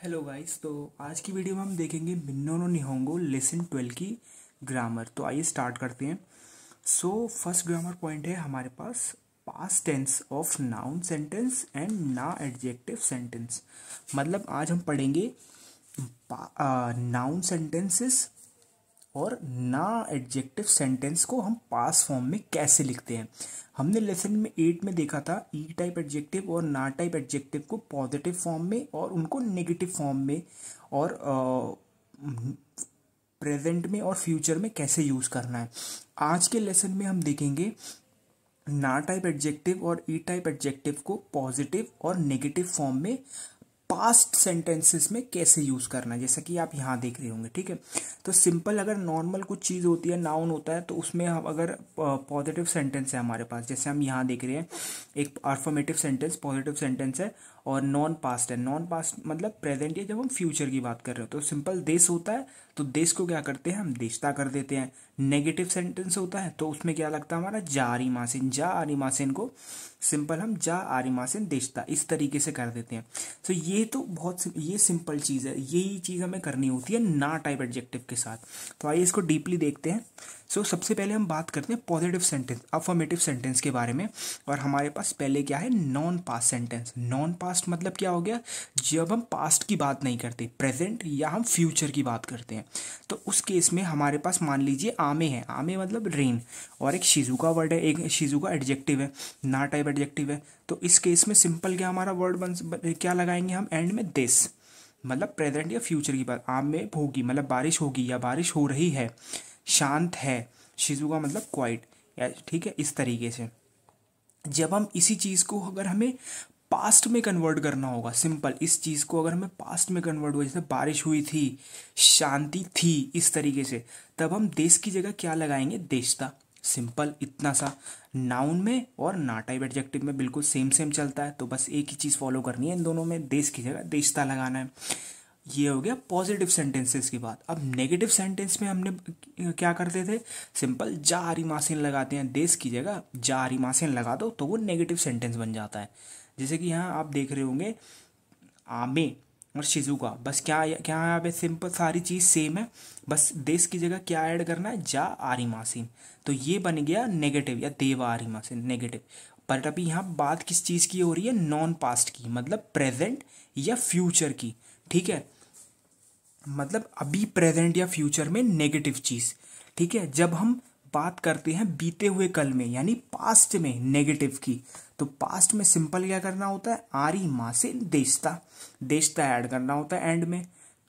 Hello guys. तो आज की वीडियो में हम देखेंगे मिन्नो नो निहोंगो लेसन 12 की ग्रामर। तो आइए स्टार्ट करते हैं। फर्स्ट ग्रामर पॉइंट है हमारे पास past tense of noun sentence and ना एडजेक्टिव सेंटेंस। मतलब आज हम पढ़ेंगे नाउन सेंटेंसेस और ना एडजेक्टिव सेंटेंस को हम पास फॉर्म में कैसे लिखते हैं। हमने लेसन में 8 में देखा था ई टाइप एडजेक्टिव और ना टाइप एडजेक्टिव को पॉजिटिव फॉर्म में और उनको नेगेटिव फॉर्म में और प्रेजेंट में और फ्यूचर में कैसे यूज़ करना है। आज के लेसन में हम देखेंगे ना टाइप एडजेक्टिव और ई टाइप एडजेक्टिव को पॉजिटिव और नेगेटिव फॉर्म में पास्ट सेंटेंसेस में कैसे यूज करना है, जैसा कि आप यहाँ देख रहे होंगे। ठीक है, तो सिंपल अगर नॉर्मल कुछ चीज़ होती है, नाउन होता है, तो उसमें हम अगर पॉजिटिव सेंटेंस है हमारे पास, जैसे हम यहाँ देख रहे हैं एक अफर्मेटिव सेंटेंस पॉजिटिव सेंटेंस है और नॉन पास्ट है। नॉन पास्ट मतलब प्रेजेंट या जब हम फ्यूचर की बात कर रहे हो तो सिंपल देश होता है, तो देश को क्या करते हैं हम देशता कर देते हैं। नेगेटिव सेंटेंस होता है तो उसमें क्या लगता है हमारा जा आरी मासिन, जा आरी मासिन को सिंपल हम जा आरी मासिन देशता इस तरीके से कर देते हैं। तो ये तो बहुत ये सिंपल चीज़ है, यही चीज़ हमें करनी होती है ना टाइप एडजेक्टिव के साथ। तो आइए इसको डीपली देखते हैं। सबसे पहले हम बात करते हैं पॉजिटिव सेंटेंस अफर्मेटिव सेंटेंस के बारे में। और हमारे पास पहले क्या है non past sentence. Non past मतलब क्या हो गया, जब हम पास्ट की बात नहीं करते, प्रेजेंट या हम फ्यूचर की बात करते हैं। तो उस केस में हमारे पास मान लीजिए आमे है, आमे मतलब रेन, और एक शिजुका वर्ड है, एक शिजुका एडजेक्टिव है, ना टाइप एडजेक्टिव है। तो इस केस में सिंपल क्या हमारा वर्ड क्या लगाएंगे हम एंड में दिस, मतलब प्रेजेंट या फ्यूचर की बात। आम में होगी मतलब बारिश होगी या बारिश हो रही है। शांत है, शिजुका मतलब क्वाइट, या ठीक है इस तरीके से। जब हम इसी चीज़ को अगर हमें पास्ट में कन्वर्ट करना होगा, सिंपल इस चीज़ को अगर हमें पास्ट में कन्वर्ट हुआ, जैसे बारिश हुई थी, शांति थी, इस तरीके से, तब हम देश की जगह क्या लगाएंगे देशता। सिंपल इतना सा। नाउन में और ना टाइप एडजेक्टिव में बिल्कुल सेम सेम चलता है, तो बस एक ही चीज़ फॉलो करनी है इन दोनों में, देश की जगह देशता लगाना है। ये हो गया पॉजिटिव सेंटेंसेस की बात। अब नेगेटिव सेंटेंस में हमने क्या करते थे, सिंपल जा आरी मासिन लगाते हैं, देश की जगह जा आरी मासिन लगा दो तो वो नेगेटिव सेंटेंस बन जाता है। जैसे कि यहाँ आप देख रहे होंगे आमे और शिजुका, बस क्या क्या यहाँ पे सिंपल सारी चीज़ सेम है, बस देश की जगह क्या ऐड करना है जा आरी मासिन, तो ये बन गया नेगेटिव या देवा आरी मासिन नेगेटिव। पर अभी यहाँ बात किस चीज़ की हो रही है, नॉन पास्ट की, मतलब प्रेजेंट या फ्यूचर की। ठीक है, मतलब अभी प्रेजेंट या फ्यूचर में नेगेटिव चीज। ठीक है, जब हम बात करते हैं बीते हुए कल में यानी पास्ट में नेगेटिव की, तो पास्ट में सिंपल क्या करना होता है आरी माँ से देशता, देशता ऐड करना होता है एंड में,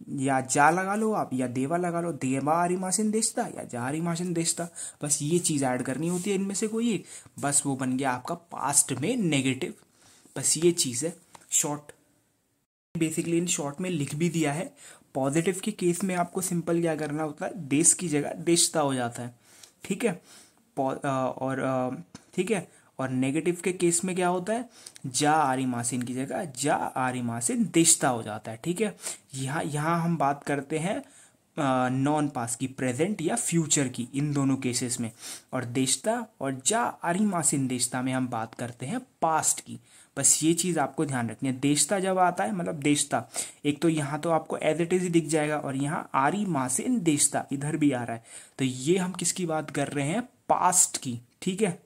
या जा लगा लो आप या देवा लगा लो, देवा आरी मासिन देशता या जा आरी मासिन देशता, बस ये चीज ऐड करनी होती है इनमें से कोई एक, बस वो बन गया आपका पास्ट में नेगेटिव। बस ये चीज है शॉर्ट, बेसिकली इन शॉर्ट में लिख भी दिया है। पॉजिटिव के केस में आपको सिंपल क्या करना होता है देश की जगह देशता हो जाता है। ठीक है, ठीक है, और नेगेटिव के केस में क्या होता है जा आरी मासिन की जगह जा आरी मासिन देशता हो जाता है। ठीक है, यहाँ यहाँ हम बात करते हैं नॉन पास्ट की, प्रेजेंट या फ्यूचर की, इन दोनों केसेस में। और देशता और जा आरी मासिन देशता में हम बात करते हैं पास्ट की। बस ये चीज़ आपको ध्यान रखनी है, देशता जब आता है मतलब देशता, एक तो यहाँ तो आपको एज इट इज ही दिख जाएगा, और यहाँ आरी मासिन देशता इधर भी आ रहा है, तो ये हम किसकी बात कर रहे हैं पास्ट की। ठीक है,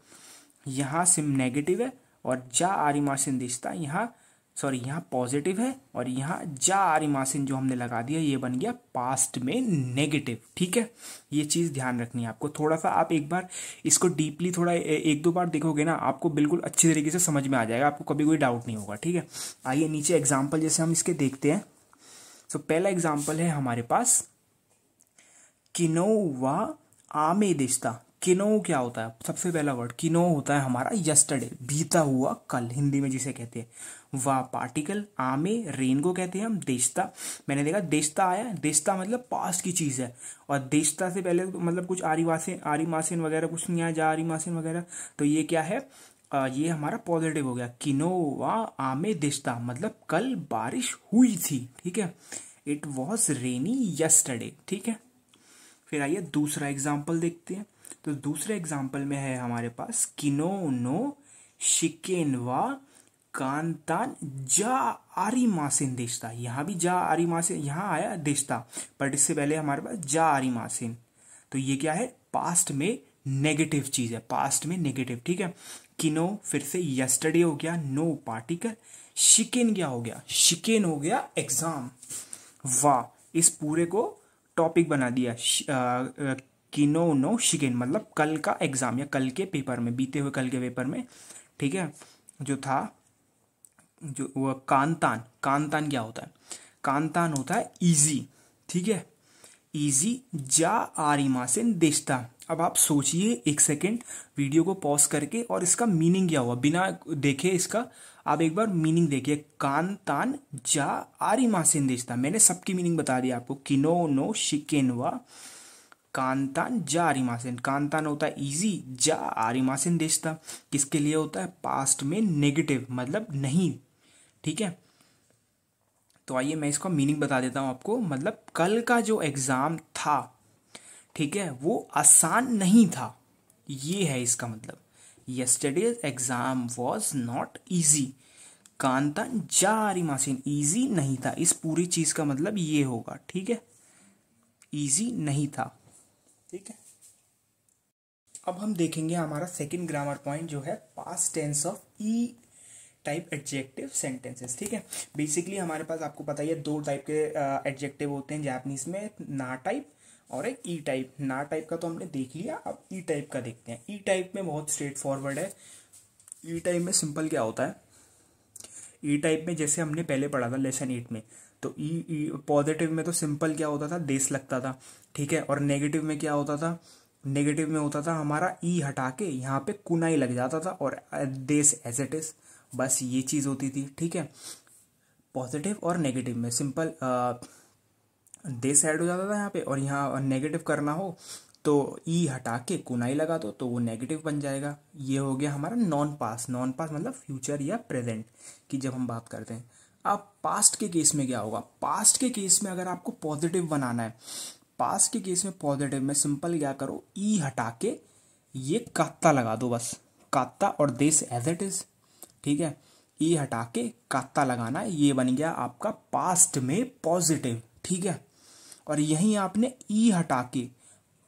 यहाँ सिम नेगेटिव है और जा आरी मासिन देशता यहाँ, सॉरी यहाँ पॉजिटिव है, और यहाँ जा आरी मासिन जो हमने लगा दिया ये बन गया पास्ट में नेगेटिव। ठीक है, ये चीज़ ध्यान रखनी है आपको। थोड़ा सा आप एक बार इसको डीपली थोड़ा एक दो बार देखोगे ना, आपको बिल्कुल अच्छी तरीके से समझ में आ जाएगा, आपको कभी कोई डाउट नहीं होगा। ठीक है, आइए नीचे एग्जाम्पल जैसे हम इसके देखते हैं। पहला एग्जाम्पल है हमारे पास किनोवा आमे देशता। किनो क्या होता है, सबसे पहला वर्ड किनो होता है हमारा यस्टरडे, बीता हुआ कल, हिंदी में जिसे कहते हैं। वाह पार्टिकल, आमे रेन को कहते हैं हम देशता। मैंने देखा देशता आया, देशता मतलब पास्ट की चीज है, और देशता से पहले मतलब कुछ आरी मासिन वगैरह कुछ नहीं आया, जा आरी मासिन वगैरह, तो ये क्या है ये हमारा पॉजिटिव हो गया। किनोवा आमे देशता मतलब कल बारिश हुई थी। ठीक है, इट वॉज रेनी यस्टरडे। ठीक है, फिर आइए दूसरा एग्जाम्पल देखते हैं। तो दूसरे एग्जाम्पल में है हमारे पास किनो नो शिकेनवा कांतान जा आरी मासिन देशता, यहाँ भी जा आरी मासिन, यहाँ आया देशता, बट इससे पहले हमारे पास जा आरी मासिन। तो ये क्या है, पास्ट में नेगेटिव चीज है, पास्ट में नेगेटिव, ठीक है। किनो फिर से यस्टरडे हो गया, नो पार्टिकल। शिकेन क्या हो गया, शिकेन हो गया एग्जाम। वाह, इस पूरे को टॉपिक बना दिया। किनो नो शिकेन मतलब कल का एग्जाम या कल के पेपर में, बीते हुए कल के पेपर में, ठीक है, जो था, जो वो कांतान, कांतान क्या होता है, कांतान होता है इजी, ठीक है, इजी जा आरिमासेन देशता। अब आप सोचिए एक सेकेंड, वीडियो को पॉज करके, और इसका मीनिंग क्या हुआ बिना देखे, इसका आप एक बार मीनिंग देखिए। कांतान जा आरिमासेन देशता, मैंने सबकी मीनिंग बता दिया आपको। किनो नो शिकेनवा कांतान जा आरिमासेन, कांतान होता है इजी, जा आरिमासेन देशता किसके लिए होता है, पास्ट में नेगेटिव मतलब नहीं, ठीक है। तो आइए मैं इसका मीनिंग बता देता हूं आपको। मतलब कल का जो एग्जाम था, ठीक है, वो आसान नहीं था, ये है इसका मतलब। Yesterday's exam was not easy, कांतान जा आरिमासेन इजी नहीं था, इस पूरी चीज का मतलब ये होगा, ठीक है, इजी नहीं था, ठीक है। अब हम देखेंगे हमारा सेकंड ग्रामर पॉइंट जो है past tense of i type adjective sentences, ठीक है। बेसिकली हमारे पास आपको पता ही है दो टाइप के एडजेक्टिव होते हैं जापानीज में, ना टाइप और एक ई टाइप। ना टाइप का तो हमने देख लिया, अब ई टाइप का देखते हैं। ई टाइप में बहुत स्ट्रेट फॉरवर्ड है। ई टाइप में सिंपल क्या होता है, ई टाइप में जैसे हमने पहले पढ़ा था लेसन 8 में, तो ई पॉजिटिव में तो सिंपल क्या होता था, देश लगता था, ठीक है, और नेगेटिव में क्या होता था, नेगेटिव में होता था हमारा ई हटा के यहाँ पे कुनाई लग जाता था और देश एज इट इज, बस ये चीज होती थी, ठीक है। पॉजिटिव और नेगेटिव में सिंपल देश ऐड हो जाता था यहाँ पे, और यहाँ नेगेटिव करना हो तो ई हटा के कुनाई लगा दो तो वो नेगेटिव बन जाएगा। ये हो गया हमारा नॉन पास। नॉन पास मतलब फ्यूचर या प्रेजेंट की जब हम बात करते हैं। अब पास्ट के केस में क्या होगा, पास्ट के केस में अगर आपको पॉजिटिव बनाना है, पास्ट के केस में पॉजिटिव में सिंपल क्या करो, ई हटा के ये कात्ता लगा दो, बस कात्ता, और दिस एज इट इज, ठीक है। ई हटा के कात्ता लगाना है, ये बन गया आपका पास्ट में पॉजिटिव, ठीक है। और यहीं आपने ई हटा के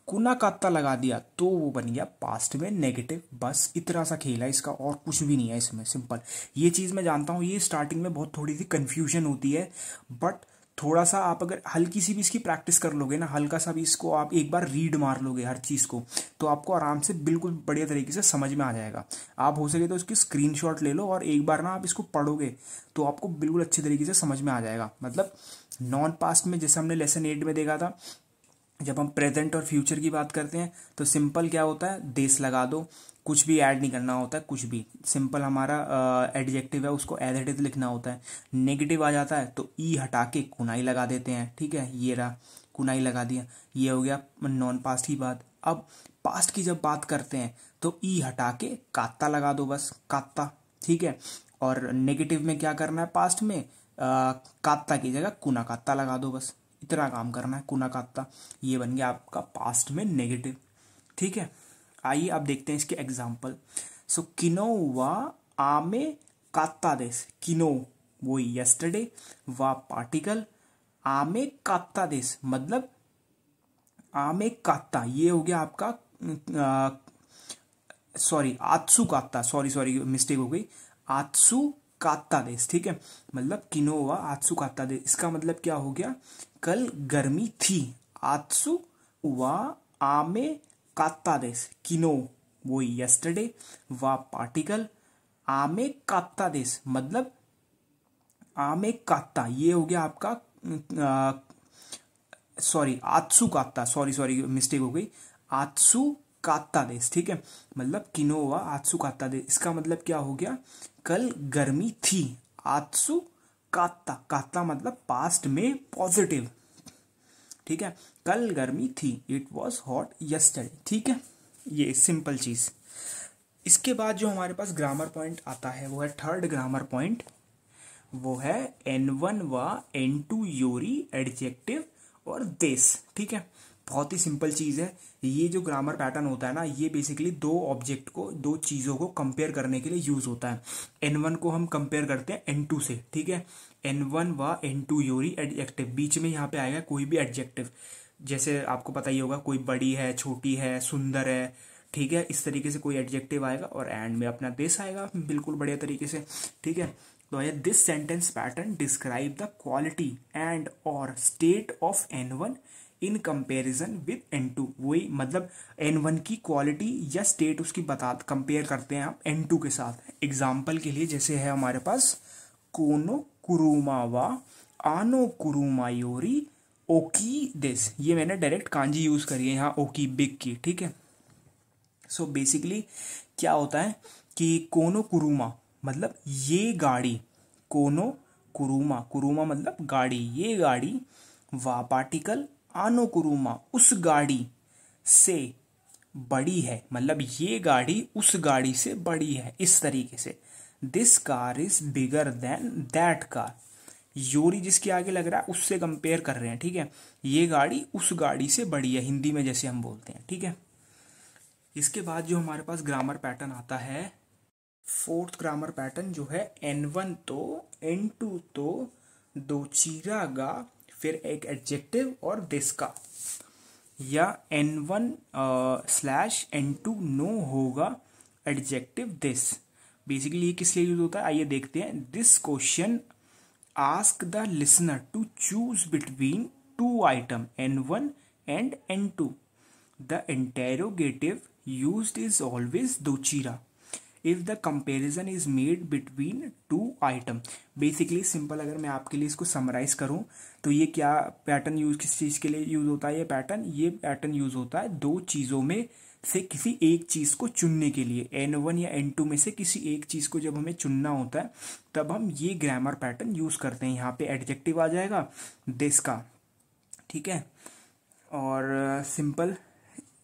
कुना कात्ता लगा दिया तो वो बन गया पास्ट में नेगेटिव। बस इतना सा खेल है इसका, और कुछ भी नहीं है इसमें, सिंपल। ये चीज मैं जानता हूँ, ये स्टार्टिंग में बहुत थोड़ी सी कंफ्यूजन होती है, बट थोड़ा सा आप अगर हल्की सी भी इसकी प्रैक्टिस कर लोगे ना, हल्का सा भी इसको आप एक बार रीड मार लोगे हर चीज को, तो आपको आराम से बिल्कुल बढ़िया तरीके से समझ में आ जाएगा। आप हो सके तो इसकी स्क्रीनशॉट ले लो और एक बार ना आप इसको पढ़ोगे तो आपको बिल्कुल अच्छे तरीके से समझ में आ जाएगा। मतलब नॉन पास्ट में जैसे हमने लेसन 8 में देखा था, जब हम प्रेजेंट और फ्यूचर की बात करते हैं तो सिंपल क्या होता है, देश लगा दो, कुछ भी ऐड नहीं करना होता है, कुछ भी सिंपल हमारा एडजेक्टिव है उसको एज इट इज लिखना होता है। नेगेटिव आ जाता है तो ई हटा के कुनाई लगा देते हैं, ठीक है, ये रहा कुनाई लगा दिया, ये हो गया नॉन पास्ट की बात। अब पास्ट की जब बात करते हैं तो ई हटा के कात्ता लगा दो, बस कात्ता, ठीक है। और नेगेटिव में क्या करना है, पास्ट में कात्ता की जगह कुना कात्ता लगा दो, बस इतना काम करना है, कुना कात्ता, ये बन गया आपका पास्ट में नेगेटिव, ठीक है। आइए अब देखते हैं इसके एग्जाम्पल। सो किनो वा आमे कात्ता देस, किनो वो यस्टरडे, वा पार्टिकल, आमे कात्ता देस मतलब आमे कात्ता, ये हो गया आपका सॉरी आत्सु कात्ता, सॉरी मिस्टेक हो गई, आत्सु कात्ता देस, ठीक है। मतलब किनोवा आत्सु कात्ता देस, इसका मतलब क्या हो गया, कल गर्मी थी। आत्सु वा आमे कात्ता देस, किनो वो यस्टरडे, वा पार्टिकल, आमे कात्ता देस मतलब आमे कात्ता, ये हो गया आपका सॉरी आत्सु कात्ता, सॉरी मिस्टेक हो गई, आत्सु कात्ता देस, ठीक है। मतलब किनोवा आत्सु कात्ता देस, इसका मतलब क्या हो गया, कल गर्मी थी। आत्सु कात्ता, कात्ता मतलब पास्ट में पॉजिटिव, ठीक है, कल गर्मी थी, इट वॉज हॉट यस्टरडे, ठीक है। ये सिंपल चीज। इसके बाद जो हमारे पास ग्रामर पॉइंट आता है वो है थर्ड ग्रामर पॉइंट, वो है N1 व N2 योरी एडजेक्टिव और देश, ठीक है। बहुत ही सिंपल चीज़ है। ये जो ग्रामर पैटर्न होता है ना, ये बेसिकली दो ऑब्जेक्ट को, दो चीज़ों को कंपेयर करने के लिए यूज़ होता है। N1 को हम कंपेयर करते हैं N2 से, ठीक है। N1 व N2 योरी एडजेक्टिव, बीच में यहाँ पे आएगा कोई भी एडजेक्टिव, जैसे आपको पता ही होगा, कोई बड़ी है, छोटी है, सुंदर है, ठीक है, इस तरीके से कोई एडजेक्टिव आएगा और एंड में अपना दिस आएगा बिल्कुल बढ़िया तरीके से, ठीक है। तो ये this sentence pattern describe the quality and और state of N1 in comparison with N2। वही मतलब N1 की क्वालिटी या स्टेट उसकी बता कंपेयर करते हैं आप N2 के साथ। एग्जाम्पल के लिए जैसे है हमारे पास कोनो कुरुमा वा आनो कुरुमा योरी ओकी दिस, ये मैंने डायरेक्ट कांजी यूज करी है यहाँ ओकी बिग की, ठीक है। सो बेसिकली क्या होता है कि कोनो कुरुमा मतलब ये गाड़ी, कोनो कुरुमा, कुरुमा मतलब गाड़ी, ये गाड़ी, वा पार्टिकल आनो कुरुमा उस गाड़ी से बड़ी है, मतलब ये गाड़ी उस गाड़ी से बड़ी है, इस तरीके से। This car is bigger than that car, योरी जिसके आगे लग रहा है उससे कंपेयर कर रहे हैं, ठीक है। ये गाड़ी उस गाड़ी से बड़ी है, हिंदी में जैसे हम बोलते हैं, ठीक है। इसके बाद जो हमारे पास ग्रामर पैटर्न आता है, फोर्थ ग्रामर पैटर्न जो है N1 तो N2 तो दो चीरा गा, फिर एक एडजेक्टिव और दिस का, या N1 स्लैश N2 नो होगा एडजेक्टिव दिस। बेसिकली ये किस लिए यूज होता है आइए देखते हैं। This question ask the listener to choose between two item N1 and N2। The interrogative used is always दोचीरा if the comparison is made between two item। Basically simple अगर मैं आपके लिए इसको समराइज करूं तो ये क्या पैटर्न यूज, किस चीज के लिए यूज होता है ये पैटर्न यूज होता है दो चीजों में से किसी एक चीज को चुनने के लिए। N1 या N2 में से किसी एक चीज को जब हमें चुनना होता है तब हम ये ग्रामर पैटर्न यूज करते हैं। यहाँ पे एडजेक्टिव आ जाएगा दिस का, ठीक है। और सिंपल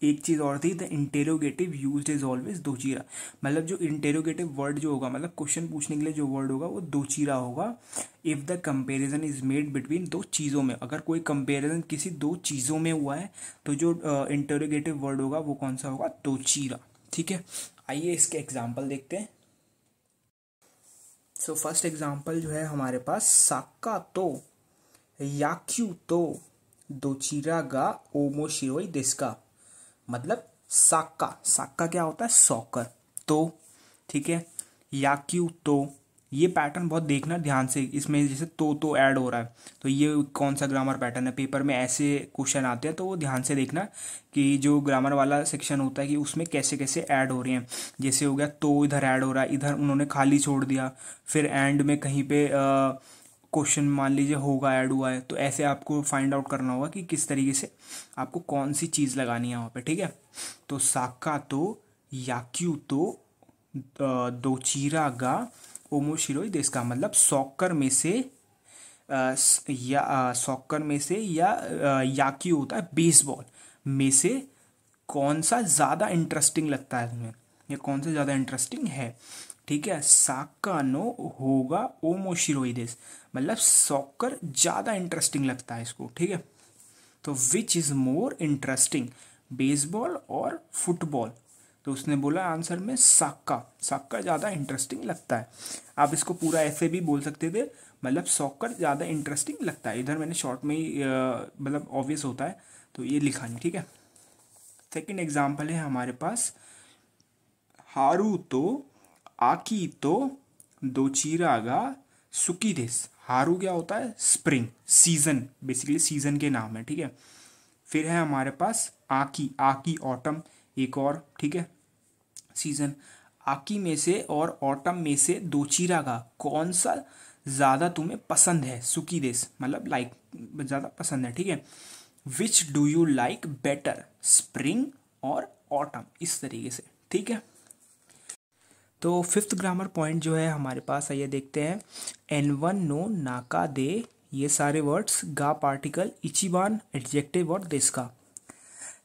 एक चीज और थी, the interrogative used is always दोचीरा, मतलब जो इंटेरोगेटिव वर्ड जो होगा, मतलब क्वेश्चन पूछने के लिए जो वर्ड होगा वो दोचीरा होगा। If the comparison is made between दो चीजों में, अगर कोई कंपैरिजन किसी दो चीजों में हुआ है तो जो इंटेरोगेटिव वर्ड होगा वो कौन सा होगा, दोचीरा, ठीक है। आइए इसके एग्जाम्पल देखते हैं। सो फर्स्ट एग्जाम्पल जो है हमारे पास, साका तो याक्यू तो दोचीरा गा ओमोशिरोई दिस्का, मतलब साक्का, साक्का क्या होता है, सॉकर, तो ठीक है। याक्यू तो, ये पैटर्न बहुत देखना ध्यान से, इसमें जैसे तो ऐड हो रहा है तो ये कौन सा ग्रामर पैटर्न है। पेपर में ऐसे क्वेश्चन आते हैं तो वो ध्यान से देखना कि जो ग्रामर वाला सेक्शन होता है कि उसमें कैसे कैसे ऐड हो रहे हैं। जैसे हो गया तो इधर ऐड हो रहा है, इधर उन्होंने खाली छोड़ दिया, फिर एंड में कहीं पे क्वेश्चन मान लीजिए होगा ऐड हुआ है, तो ऐसे आपको फाइंड आउट करना होगा कि किस तरीके से आपको कौन सी चीज़ लगानी है वहाँ पे, ठीक है। तो साका तो याक्यू तो दोचीरा गा ओमोशिरोई देश का, मतलब सॉकर में से सॉकर में से या याक्यू होता है बेसबॉल में से कौन सा ज़्यादा इंटरेस्टिंग लगता है तुम्हें, या कौन सा ज़्यादा इंटरेस्टिंग है, ठीक है। साका नो होगा ओमोशिरोई देश, मतलब सॉकर ज़्यादा इंटरेस्टिंग लगता है इसको, ठीक है। तो which is more interesting, baseball और फुटबॉल, तो उसने बोला आंसर में साका, साका ज़्यादा इंटरेस्टिंग लगता है। आप इसको पूरा ऐसे भी बोल सकते थे, मतलब सॉकर ज़्यादा इंटरेस्टिंग लगता है, इधर मैंने शॉर्ट में ही मतलब ऑब्वियस होता है तो ये लिखा नहीं, ठीक है। सेकेंड एग्जाम्पल है हमारे पास, हारू तो आकी तो दोचीरा गा सुकी देस। हारू क्या होता है, स्प्रिंग, सीजन, बेसिकली सीजन के नाम है, ठीक है। फिर है हमारे पास आकी, आकी ऑटम एक और, ठीक है, सीजन। आकी में से और ऑटम में से दोचीरा गा कौन सा ज़्यादा तुम्हें पसंद है, सुकी देस मतलब लाइक ज़्यादा पसंद है, ठीक है। Which do you like better, spring और ऑटम, इस तरीके से, ठीक है। तो फिफ्थ ग्रामर पॉइंट जो है हमारे पास, आइए देखते हैं। N1 नो नाका दे, ये सारे वर्ड्स गा पार्टिकल, इचिबान एडजेक्टिव और देश का।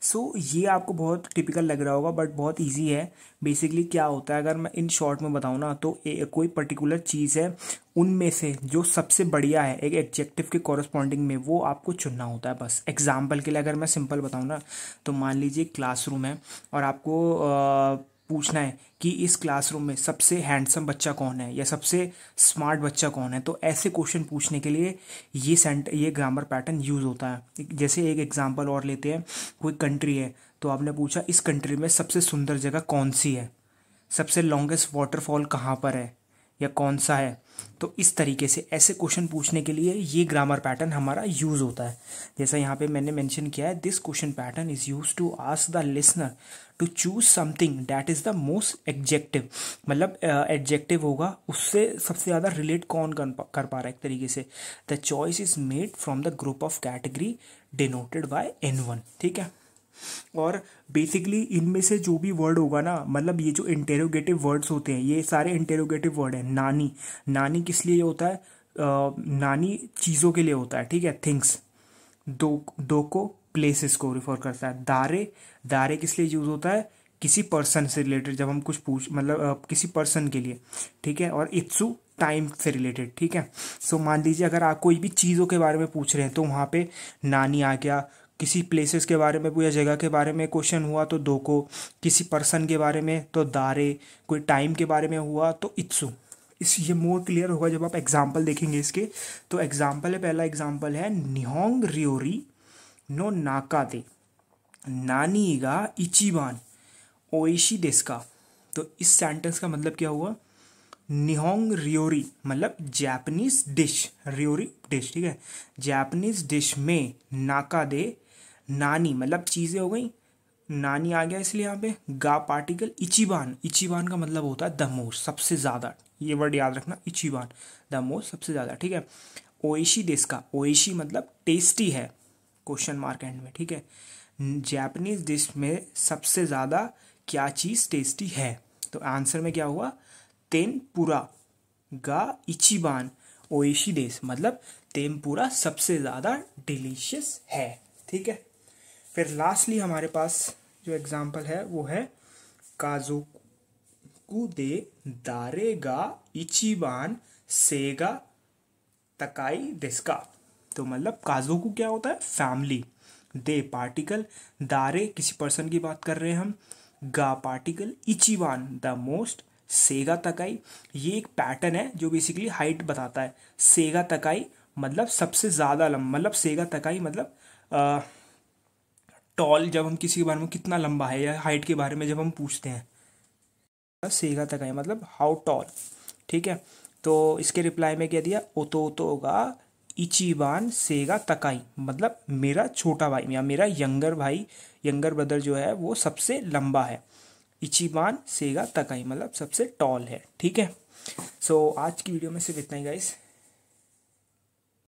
सो ये आपको बहुत टिपिकल लग रहा होगा बट बहुत इजी है। बेसिकली क्या होता है, अगर मैं इन शॉर्ट में बताऊँ ना, तो कोई पर्टिकुलर चीज़ है, उनमें से जो सबसे बढ़िया है एक एडजेक्टिव के कॉरस्पॉन्डिंग में, वो आपको चुनना होता है बस। एग्जाम्पल के लिए अगर मैं सिंपल बताऊँ ना, तो मान लीजिए क्लासरूम है और आपको पूछना है कि इस क्लासरूम में सबसे हैंडसम बच्चा कौन है या सबसे स्मार्ट बच्चा कौन है, तो ऐसे क्वेश्चन पूछने के लिए ये ग्रामर पैटर्न यूज़ होता है। जैसे एक एग्जांपल और लेते हैं, कोई कंट्री है तो आपने पूछा इस कंट्री में सबसे सुंदर जगह कौन सी है, सबसे लॉन्गेस्ट वाटरफॉल कहाँ पर है या कौन सा है। तो इस तरीके से ऐसे क्वेश्चन पूछने के लिए ये ग्रामर पैटर्न हमारा यूज़ होता है। जैसा यहाँ पे मैंने मेंशन किया है, this question pattern is use to ask the listener to choose something that is the most adjective. मतलब एडजेक्टिव होगा, उससे सबसे ज़्यादा रिलेट कौन कर पा रहा है एक तरीके से। The choice is made from the group of category denoted by N1। ठीक है, और बेसिकली इनमें से जो भी वर्ड होगा ना, मतलब ये जो इंटेरोगेटिव वर्ड्स होते हैं ये सारे इंटेरोगेटिव वर्ड हैं। नानी, नानी किस लिए होता है, नानी चीज़ों के लिए होता है, ठीक है, थिंग्स। दो को प्लेसेस को रिफर करता है। दारे, दारे किस लिए यूज होता है, किसी पर्सन से रिलेटेड, जब हम कुछ मतलब किसी पर्सन के लिए, ठीक है। और इत्सु टाइम से रिलेटेड, ठीक है। सो मान लीजिए अगर आप कोई भी चीज़ों के बारे में पूछ रहे हैं तो वहाँ पे नानी आ गया। किसी प्लेसेस के बारे में या जगह के बारे में क्वेश्चन हुआ तो दो को, किसी पर्सन के बारे में तो दारे, कोई टाइम के बारे में हुआ तो इत्सु। इस ये मोर क्लियर होगा जब आप एग्जाम्पल देखेंगे इसके। तो एग्जाम्पल है, पहला एग्जाम्पल है निहोंग रियोरी नो नाका दे नानी गा इचिबान ओइशी देस्का। तो इस सेंटेंस का मतलब क्या हुआ, निहोंग रियोरी मतलब जापानीज डिश, रियोरी डिश, ठीक है। जापानीज डिश में नाका दे, नानी मतलब चीज़ें हो गई, नानी आ गया इसलिए यहाँ पे गा पार्टिकल, इचिबान, इचिबान का मतलब होता है द मोस्ट, सबसे ज़्यादा। ये वर्ड याद रखना, इचिबान द मोस्ट, सबसे ज़्यादा, ठीक है। ओइशी देश का, ओइशी मतलब टेस्टी है, क्वेश्चन मार्क एंड में, ठीक है। जापानीज डिश में सबसे ज़्यादा क्या चीज़ टेस्टी है, तो आंसर में क्या हुआ, तेनपुरा गा इचिबान ओइशी देश, मतलब तेनपुरा सबसे ज़्यादा डिलीशियस है, ठीक है। फिर लास्टली हमारे पास जो एग्जाम्पल है वो है काजोकू दे दारे गा इचिबान सेगा तकाई देस्का। तो मतलब काजोकू क्या होता है, फैमिली, दे पार्टिकल, दारे किसी पर्सन की बात कर रहे हैं हम, गा पार्टिकल, इचिबान द मोस्ट, सेगा तकाई ये एक पैटर्न है जो बेसिकली हाइट बताता है। सेगा तकाई मतलब सबसे ज़्यादा लंबा, मतलब सेगा तकाई मतलब टॉल, जब हम किसी के बारे में कितना लंबा है या हाइट के बारे में जब हम पूछते हैं, सेगा तकाई मतलब हाउ टॉल, ठीक है। तो इसके रिप्लाई में क्या दिया, ओतो गा इचिबान सेगा तकाई, मतलब मेरा छोटा भाई या मेरा यंगर भाई, यंगर ब्रदर जो है वो सबसे लंबा है। इचिबान सेगा तकाई मतलब सबसे टॉल है, ठीक है। सो आज की वीडियो में सिर्फ इतना ही गाइस।